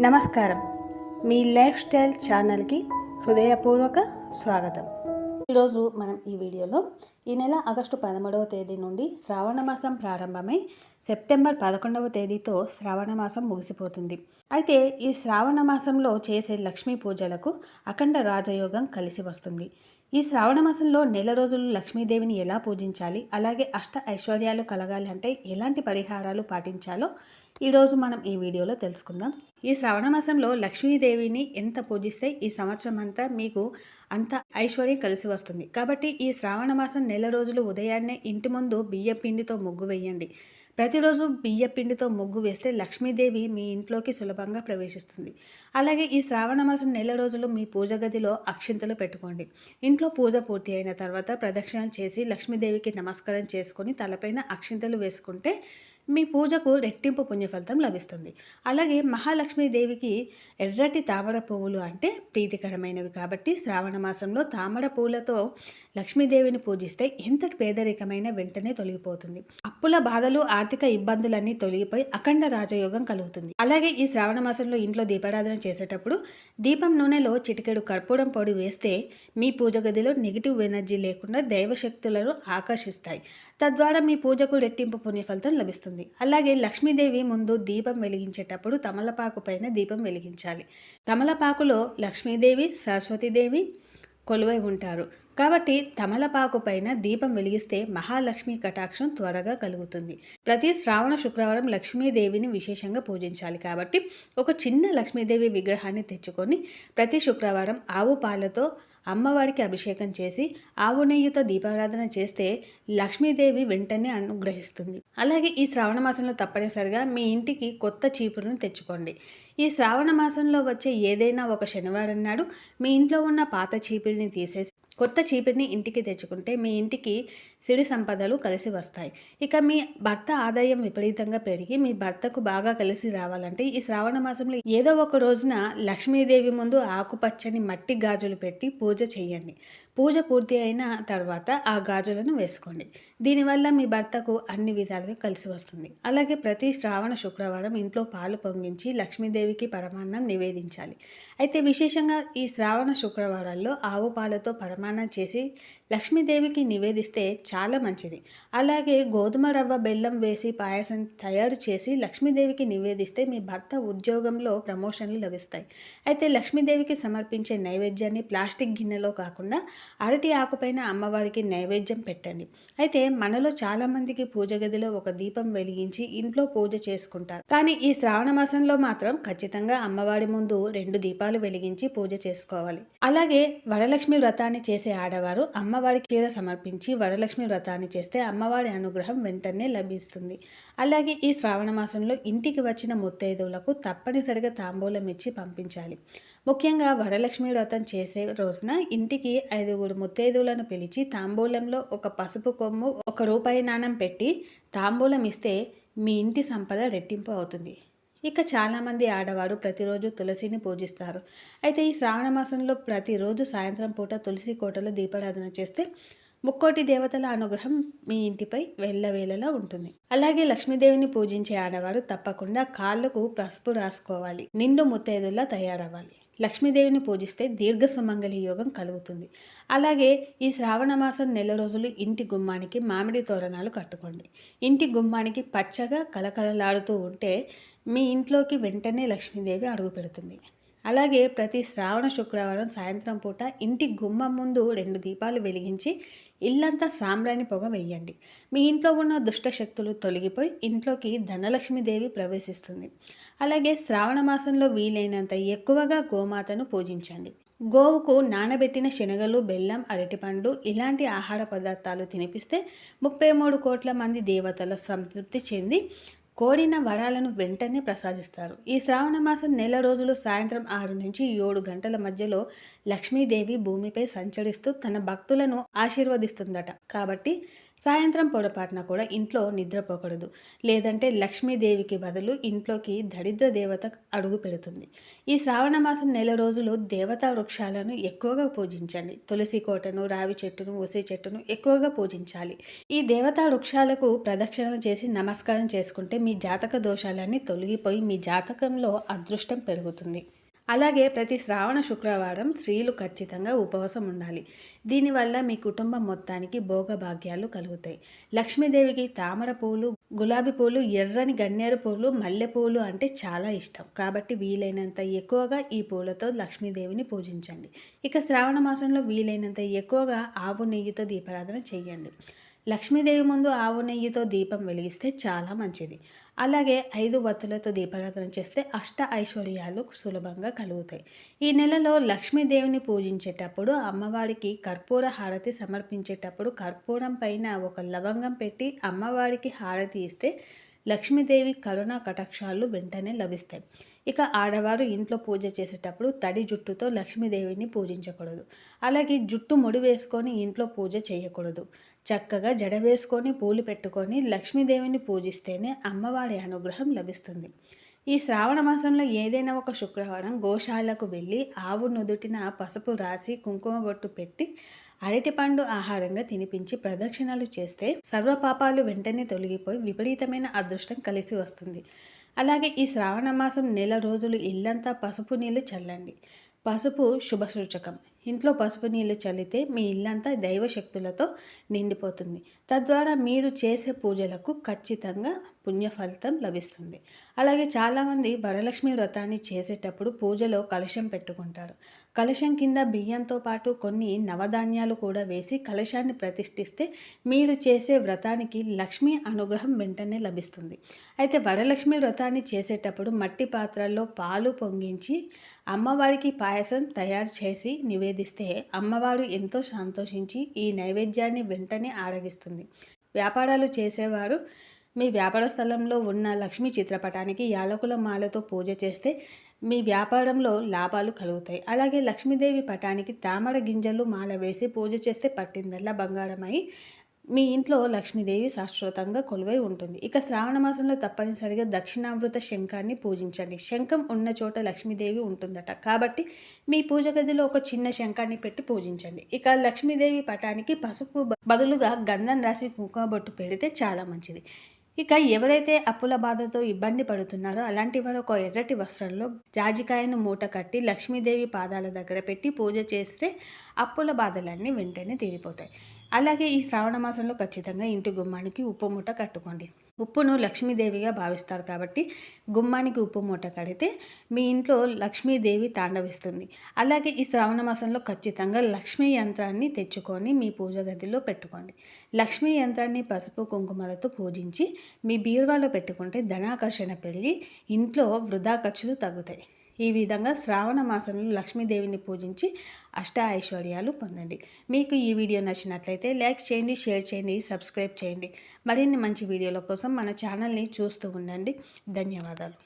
నమస్కారం. మీ life style ఛానల్కి హృదయపూర్వక స్వాగతం. ఈరోజు మనం ఈ వీడియోలో ఈ నెల ఆగస్టు 13వ తేదీ నుండి శ్రావణ మాసం ప్రారంభమై సెప్టెంబర్ 11వ తేదీతో శ్రావణ మాసం ముగిసిపోతుంది. అయితే ఈ శ్రావణ మాసంలో చేసే లక్ష్మీ పూజలకు అఖండ రాజయోగం కలిసి వస్తుంది. ఈ శ్రావణ మాసంలో నెల రోజులు లక్ష్మీదేవిని ఎలా పూజించాలి, అలాగే అష్ట ఐశ్వర్యాలు కలగాలి అంటే ఎలాంటి పరిహారాలు పాటించాలో ఈరోజు మనం ఈ వీడియోలో తెలుసుకుందాం. ఈ శ్రావణ మాసంలో లక్ష్మీదేవిని ఎంత పూజిస్తే ఈ సంవత్సరం అంతా మీకు అంత ఐశ్వర్యం కలిసి వస్తుంది. కాబట్టి ఈ శ్రావణ మాసం నెల రోజులు ఉదయాన్నే ఇంటి ముందు బియ్యం పిండితో ముగ్గు వేయండి. ప్రతిరోజు బియ్య పిండితో ముగ్గు వేస్తే లక్ష్మీదేవి మీ ఇంట్లోకి సులభంగా ప్రవేశిస్తుంది. అలాగే ఈ శ్రావణ మాసం నెల రోజులు మీ పూజ గదిలో అక్షింతలు పెట్టుకోండి. ఇంట్లో పూజ పూర్తి అయిన తర్వాత ప్రదక్షిణలు చేసి లక్ష్మీదేవికి నమస్కారం చేసుకొని తలపైన అక్షింతలు వేసుకుంటే మీ పూజకు రెట్టింపు పుణ్యఫలితం లభిస్తుంది. అలాగే మహాలక్ష్మీదేవికి ఎర్రటి తామర పువ్వులు అంటే ప్రీతికరమైనవి కాబట్టి శ్రావణ మాసంలో తామర పువ్వులతో లక్ష్మీదేవిని పూజిస్తే ఎంతటి పేదరికమైన వెంటనే తొలగిపోతుంది. అప్పుల బాధలు, ఆర్థిక ఇబ్బందులన్నీ తొలగిపోయి అఖండ రాజయోగం కలుగుతుంది. అలాగే ఈ శ్రావణ మాసంలో ఇంట్లో దీపారాధన చేసేటప్పుడు దీపం నూనెలో చిటికెడు కర్పూరం పొడి వేస్తే మీ పూజ గదిలో నెగిటివ్ ఎనర్జీ లేకుండా దైవశక్తులను ఆకర్షిస్తాయి. తద్వారా మీ పూజకు రెట్టింపు పుణ్యఫలితం లభిస్తుంది. అలాగే లక్ష్మీదేవి ముందు దీపం వెలిగించేటప్పుడు తమలపాకు పైన దీపం వెలిగించాలి. తమలపాకులో లక్ష్మీదేవి, సరస్వతీదేవి కొలువై ఉంటారు కాబట్టి తమలపాకు పైన దీపం వెలిగిస్తే మహాలక్ష్మి కటాక్షం త్వరగా కలుగుతుంది. ప్రతి శ్రావణ శుక్రవారం లక్ష్మీదేవిని విశేషంగా పూజించాలి కాబట్టి ఒక చిన్న లక్ష్మీదేవి విగ్రహాన్ని తెచ్చుకొని ప్రతి శుక్రవారం ఆవు పాలతో అమ్మవారికి అభిషేకం చేసి ఆవు నెయ్యితో దీపారాధన చేస్తే లక్ష్మీదేవి వెంటనే అనుగ్రహిస్తుంది. అలాగే ఈ శ్రావణ మాసంలో తప్పనిసరిగా మీ ఇంటికి కొత్త చీపురును తెచ్చుకోండి. ఈ శ్రావణ మాసంలో వచ్చే ఏదైనా ఒక శనివారం నాడు మీ ఇంట్లో ఉన్న పాత చీపురిని తీసేసి కొత్త చీపురిని ఇంటికి తెచ్చుకుంటే మీ ఇంటికి సిరి సంపదలు కలిసి వస్తాయి. ఇక మీ భర్త ఆదాయం విపరీతంగా పెరిగి మీ భర్తకు బాగా కలిసి రావాలంటే ఈ శ్రావణ మాసంలో ఏదో ఒక రోజున లక్ష్మీదేవి ముందు ఆకుపచ్చని మట్టి గాజులు పెట్టి పూజ చేయండి. పూజ పూర్తి అయిన తర్వాత ఆ గాజులను వేసుకోండి. దీనివల్ల మీ భర్తకు అన్ని విధాలుగా కలిసి వస్తుంది. అలాగే ప్రతి శ్రావణ శుక్రవారం ఇంట్లో పాలు పొంగించి లక్ష్మీదేవికి పరమాన్నం నివేదించాలి. అయితే విశేషంగా ఈ శ్రావణ శుక్రవారాల్లో ఆవు పాలతో పరమాన్నం చేసి లక్ష్మీదేవికి నివేదిస్తే చాలా మంచిది. అలాగే గోధుమ రవ్వ, బెల్లం వేసి పాయసం తయారు చేసి లక్ష్మీదేవికి నివేదిస్తే మీ భర్త ఉద్యోగంలో ప్రమోషన్లు లభిస్తాయి. అయితే లక్ష్మీదేవికి సమర్పించే నైవేద్యాన్ని ప్లాస్టిక్ గిన్నెలో కాకుండా అరటి ఆకుపైన అమ్మవారికి నైవేద్యం పెట్టండి. అయితే మనలో చాలా మందికి పూజ గదిలో ఒక దీపం వెలిగించి ఇంట్లో పూజ చేసుకుంటారు. కానీ ఈ శ్రావణ మాసంలో మాత్రం ఖచ్చితంగా అమ్మవారి ముందు 2 దీపాలు వెలిగించి పూజ చేసుకోవాలి. అలాగే వరలక్ష్మి వ్రతాన్ని చేసే ఆడవారు అమ్మవారికి చీర సమర్పించి వరలక్ష్మి వ్రతాన్ని చేస్తే అమ్మవారి అనుగ్రహం వెంటనే లభిస్తుంది. అలాగే ఈ శ్రావణ మాసంలో ఇంటికి వచ్చిన ముత్తైదువులకు తప్పనిసరిగా తాంబూలం ఇచ్చి పంపించాలి. ముఖ్యంగా వరలక్ష్మి వ్రతం చేసే రోజున ఇంటికి 5 ముత్తైదువులను పిలిచి తాంబూలంలో ఒక పసుపు కొమ్ము, 1 రూపాయి నాణెం పెట్టి తాంబూలం ఇస్తే మీ ఇంటి సంపద రెట్టింపు అవుతుంది. ఇక చాలామంది ఆడవారు ప్రతిరోజు తులసిని పూజిస్తారు. అయితే ఈ శ్రావణ మాసంలో ప్రతిరోజు సాయంత్రం పూట తులసి కోటలో దీపారాధన చేస్తే ముక్కోటి దేవతల అనుగ్రహం మీ ఇంటిపై వెళ్ళవేళలా ఉంటుంది. అలాగే లక్ష్మీదేవిని పూజించే ఆడవారు తప్పకుండా కాళ్ళకు పసుపు రాసుకోవాలి. నిండు ముత్తైదులా తయారవ్వాలి. లక్ష్మీదేవిని పూజిస్తే దీర్ఘ సుమంగళి యోగం కలుగుతుంది. అలాగే ఈ శ్రావణ మాసం నెల రోజులు ఇంటి గుమ్మానికి మామిడి తోరణాలు కట్టుకోండి. ఇంటి గుమ్మానికి పచ్చగా కలకలలాడుతూ ఉంటే మీ ఇంట్లోకి వెంటనే లక్ష్మీదేవి అడుగు పెడుతుంది. అలాగే ప్రతి శ్రావణ శుక్రవారం సాయంత్రం పూట ఇంటి గుమ్మం ముందు 2 దీపాలు వెలిగించి ఇల్లంతా సాంబ్రాణి పొగ వేయండి. మీ ఇంట్లో ఉన్న దుష్ట శక్తులు తొలగిపోయి ఇంట్లోకి ధనలక్ష్మీదేవి ప్రవేశిస్తుంది. అలాగే శ్రావణ మాసంలో వీలైనంత ఎక్కువగా గోమాతను పూజించండి. గోవుకు నానబెట్టిన శనగలు, బెల్లం, అరటిపండు ఇలాంటి ఆహార పదార్థాలు తినిపిస్తే 33 కోట్ల మంది దేవతల సంతృప్తి చెంది కోరిన వరాలను వెంటనే ప్రసాదిస్తారు. ఈ శ్రావణ మాసం నెల రోజులు సాయంత్రం 6 నుంచి 7 గంటల మధ్యలో లక్ష్మీదేవి భూమిపై సంచరిస్తూ తన భక్తులను ఆశీర్వదిస్తుందట. కాబట్టి సాయంత్రం పొరపాటున కూడా ఇంట్లో నిద్రపోకూడదు. లేదంటే లక్ష్మీదేవికి బదులు ఇంట్లోకి దరిద్ర దేవత అడుగు పెడుతుంది. ఈ శ్రావణ మాసం నెల రోజులు దేవతా వృక్షాలను ఎక్కువగా పూజించండి. తులసి కోటను, రావి చెట్టును, ఉసిరి చెట్టును ఎక్కువగా పూజించాలి. ఈ దేవతా వృక్షాలకు ప్రదక్షిణలు చేసి నమస్కారం చేసుకుంటే మీ జాతక దోషాలన్నీ తొలగిపోయి మీ జాతకంలో అదృష్టం పెరుగుతుంది. అలాగే ప్రతి శ్రావణ శుక్రవారం స్త్రీలు ఖచ్చితంగా ఉపవాసం ఉండాలి. దీనివల్ల మీ కుటుంబం మొత్తానికి భోగభాగ్యాలు కలుగుతాయి. లక్ష్మీదేవికి తామర పూలు, గులాబీ పూలు, ఎర్రని గన్నేరు పూలు, మల్లెపూలు అంటే చాలా ఇష్టం. కాబట్టి వీలైనంత ఎక్కువగా ఈ పూలతో లక్ష్మీదేవిని పూజించండి. ఇక శ్రావణ మాసంలో వీలైనంత ఎక్కువగా ఆవు నెయ్యితో దీపారాధన చేయండి. లక్ష్మీదేవి ముందు ఆవు నెయ్యితో దీపం వెలిగిస్తే చాలా మంచిది. అలాగే 5 వత్తులతో దీపారాధన చేస్తే అష్ట ఐశ్వర్యాలు సులభంగా కలుగుతాయి. ఈ నెలలో లక్ష్మీదేవిని పూజించేటప్పుడు అమ్మవారికి కర్పూర హారతి సమర్పించేటప్పుడు కర్పూరం పైన ఒక లవంగం పెట్టి అమ్మవారికి హారతి ఇస్తే లక్ష్మీదేవి కరుణా కటాక్షాలు వెంటనే లభిస్తాయి. ఇక ఆడవారు ఇంట్లో పూజ చేసేటప్పుడు తడి జుట్టుతో లక్ష్మీదేవిని పూజించకూడదు. అలాగే జుట్టు ముడి వేసుకొని ఇంట్లో పూజ చేయకూడదు. చక్కగా జడ వేసుకొని పూలు పెట్టుకొని లక్ష్మీదేవిని పూజిస్తేనే అమ్మవారి అనుగ్రహం లభిస్తుంది. ఈ శ్రావణ మాసంలో ఏదైనా ఒక శుక్రవారం గోశాలకు వెళ్ళి ఆవు నుదుటిన పసుపు రాసి కుంకుమ బొట్టు పెట్టి అరటిపండు ఆహారంగా తినిపించి ప్రదక్షిణలు చేస్తే సర్వపాపాలు వెంటనే తొలగిపోయి విపరీతమైన అదృష్టం కలిసి వస్తుంది. అలాగే ఈ శ్రావణ మాసం నెల రోజులు ఇల్లంతా పసుపు నీళ్లు చల్లండి. పసుపు శుభసూచకం. ఇంట్లో పసుపు నీళ్లు చల్లితే మీ ఇల్లంతా దైవశక్తులతో నిండిపోతుంది. తద్వారా మీరు చేసే పూజలకు ఖచ్చితంగా పుణ్య ఫలితం లభిస్తుంది. అలాగే చాలామంది వరలక్ష్మి వ్రతాన్ని చేసేటప్పుడు పూజలో కలశం పెట్టుకుంటారు. కలశం కింద బియ్యంతో పాటు కొన్ని నవధాన్యాలు కూడా వేసి కలశాన్ని ప్రతిష్ఠిస్తే మీరు చేసే వ్రతానికి లక్ష్మీ అనుగ్రహం వెంటనే లభిస్తుంది. అయితే వరలక్ష్మి వ్రతాన్ని చేసేటప్పుడు మట్టి పాత్రల్లో పాలు పొంగించి అమ్మవారికి పాయసం తయారు చేసి నివేదిస్తే అమ్మవారు ఎంతో సంతోషించి ఈ నైవేద్యాన్ని వెంటనే ఆరగిస్తుంది. వ్యాపారాలు చేసేవారు మీ వ్యాపార స్థలంలో ఉన్న లక్ష్మీ చిత్రపటానికి యాలకుల మాలతో పూజ చేస్తే మీ వ్యాపారంలో లాభాలు కలుగుతాయి. అలాగే లక్ష్మీదేవి పటానికి తామర గింజలు మాల వేసి పూజ చేస్తే పట్టిందల్లా బంగారమై మీ ఇంట్లో లక్ష్మీదేవి శాశ్వతంగా కొలువై ఉంటుంది. ఇక శ్రావణ మాసంలో తప్పనిసరిగా దక్షిణావృత శంఖాన్ని పూజించండి. శంఖం ఉన్న చోట లక్ష్మీదేవి ఉంటుందట. కాబట్టి మీ పూజ గదిలో ఒక చిన్న శంఖాన్ని పెట్టి పూజించండి. ఇక లక్ష్మీదేవి పటానికి పసుపు బదులుగా గంధం రాసి కుంకుమ బొట్టు పెడితే చాలా మంచిది. ఇక ఎవరైతే అప్పుల బాధతో ఇబ్బంది పడుతున్నారో అలాంటి వారు ఒక ఎర్రటి వస్త్రంలో జాజికాయను మూట కట్టి లక్ష్మీదేవి పాదాల దగ్గర పెట్టి పూజ చేస్తే అప్పుల బాధలన్నీ వెంటనే తీరిపోతాయి. అలాగే ఈ శ్రావణ మాసంలో ఖచ్చితంగా ఇంటి గుమ్మానికి ఉప్పు మూట కట్టుకోండి. ఉప్పును లక్ష్మీదేవిగా భావిస్తారు కాబట్టి గుమ్మానికి ఉప్పు మూట కడితే మీ ఇంట్లో లక్ష్మీదేవి తాండవిస్తుంది. అలాగే ఈ శ్రావణ మాసంలో ఖచ్చితంగా లక్ష్మీ యంత్రాన్ని తెచ్చుకొని మీ పూజ గదిలో పెట్టుకోండి. లక్ష్మీ యంత్రాన్ని పసుపు కుంకుమలతో పూజించి మీ బీరువాలో పెట్టుకుంటే ధనాకర్షణ పెరిగి ఇంట్లో వృధా ఖర్చులు తగ్గుతాయి. ఈ విధంగా శ్రావణ మాసంలో లక్ష్మీదేవిని పూజించి అష్ట ఐశ్వర్యాలు పొందండి. మీకు ఈ వీడియో నచ్చినట్లయితే లైక్ చేయండి, షేర్ చేయండి, సబ్స్క్రైబ్ చేయండి. మరిన్ని మంచి వీడియోల కోసం మన ఛానల్ని చూస్తూ ఉండండి. ధన్యవాదాలు.